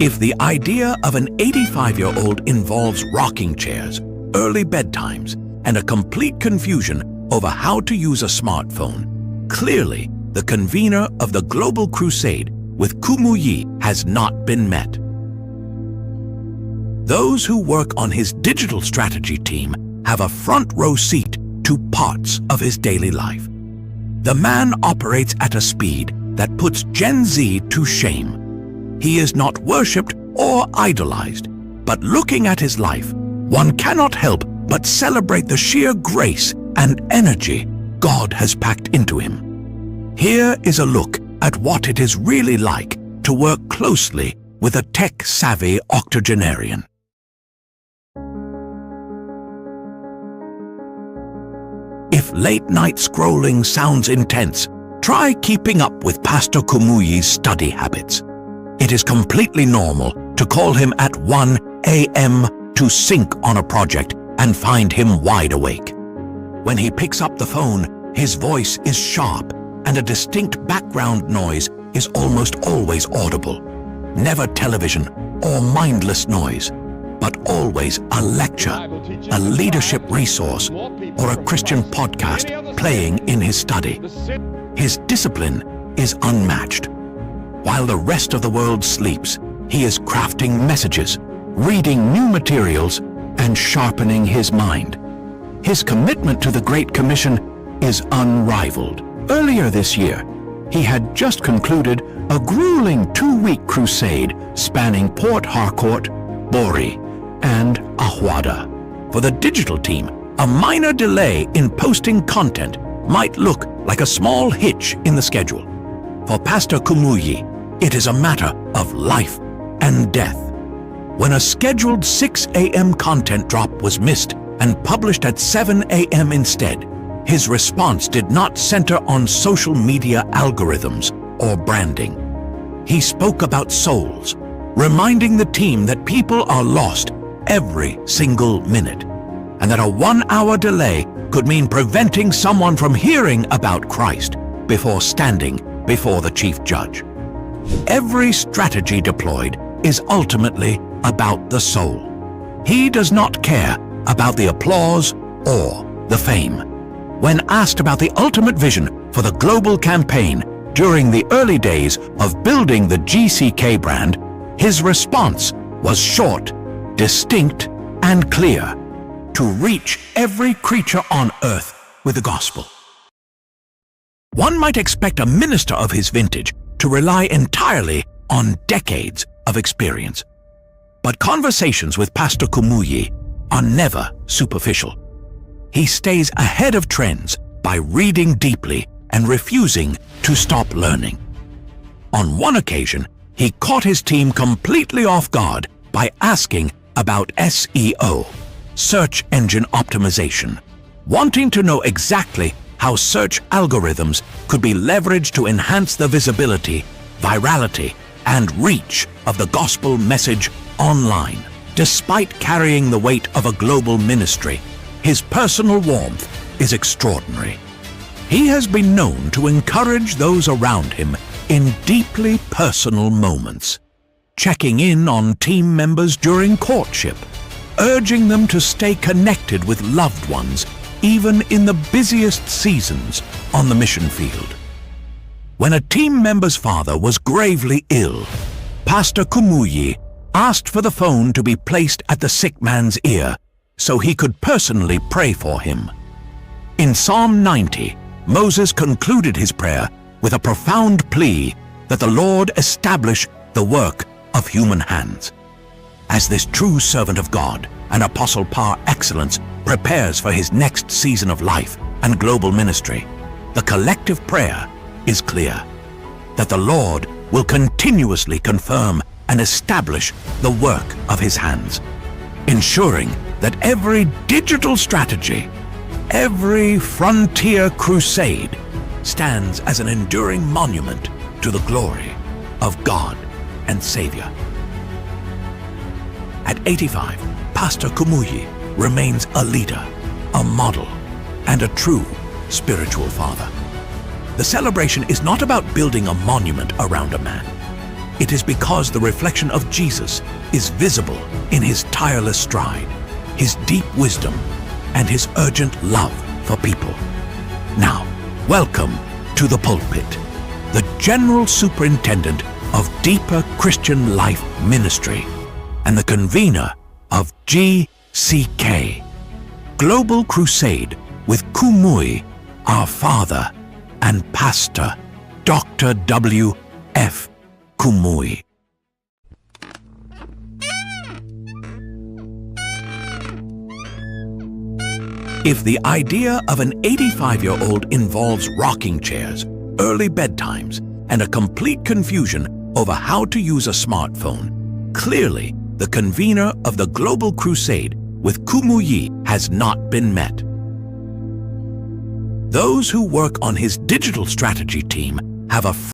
If the idea of an 85-year-old involves rocking chairs, early bedtimes, and a complete confusion over how to use a smartphone, clearly the convener of the global crusade with Kumuyi has not been met. Those who work on his digital strategy team have a front row seat to parts of his daily life. The man operates at a speed that puts Gen Z to shame. He is not worshipped or idolized, but looking at his life, one cannot help but celebrate the sheer grace and energy God has packed into him. Here is a look at what it is really like to work closely with a tech-savvy octogenarian. If late-night scrolling sounds intense, try keeping up with Pastor Kumuyi's study habits. It is completely normal to call him at 1 a.m. to sync on a project and find him wide awake. When he picks up the phone, his voice is sharp and a distinct background noise is almost always audible. Never television or mindless noise, but always a lecture, a leadership resource, or a Christian podcast playing in his study. His discipline is unmatched. While the rest of the world sleeps, he is crafting messages, reading new materials, and sharpening his mind. His commitment to the Great Commission is unrivaled. Earlier this year, he had just concluded a grueling 2-week crusade spanning Port Harcourt, Bori, and Ahwada. For the digital team, a minor delay in posting content might look like a small hitch in the schedule. For Pastor Kumuyi, it is a matter of life and death. When a scheduled 6 a.m. content drop was missed and published at 7 a.m. instead, his response did not center on social media algorithms or branding. He spoke about souls, reminding the team that people are lost every single minute, and that a 1-hour delay could mean preventing someone from hearing about Christ before standing before the chief judge. Every strategy deployed is ultimately about the soul. He does not care about the applause or the fame. When asked about the ultimate vision for the global campaign during the early days of building the GCK brand, his response was short, distinct, and clear: to reach every creature on earth with the gospel. One might expect a minister of his vintage to rely entirely on decades of experience. But conversations with Pastor Kumuyi are never superficial. He stays ahead of trends by reading deeply and refusing to stop learning. On one occasion, he caught his team completely off guard by asking about SEO, search engine optimization, wanting to know exactly how search algorithms could be leveraged to enhance the visibility, virality, and reach of the gospel message online. Despite carrying the weight of a global ministry, his personal warmth is extraordinary. He has been known to encourage those around him in deeply personal moments, checking in on team members during courtship, urging them to stay connected with loved ones even in the busiest seasons on the mission field. When a team member's father was gravely ill, Pastor Kumuyi asked for the phone to be placed at the sick man's ear so he could personally pray for him. In Psalm 90, Moses concluded his prayer with a profound plea that the Lord establish the work of human hands. As this true servant of God and apostle par excellence prepares for his next season of life and global ministry, the collective prayer is clear: that the Lord will continuously confirm and establish the work of his hands, ensuring that every digital strategy, every frontier crusade stands as an enduring monument to the glory of God and Savior. At 85, Pastor Kumuyi remains a leader, a model, and a true spiritual father. The celebration is not about building a monument around a man. it is because the reflection of Jesus is visible in his tireless stride, his deep wisdom, and his urgent love for people. Now, welcome to the pulpit, the General Superintendent of Deeper Christian Life Ministry and the convener of GCK, Global Crusade with Kumui, our Father, and Pastor Dr. W. F. Kumui. If the idea of an 85-year-old involves rocking chairs, early bedtimes, and a complete confusion over how to use a smartphone, clearly the convener of the Global Crusade with Kumuyi has not been met. Those who work on his digital strategy team have a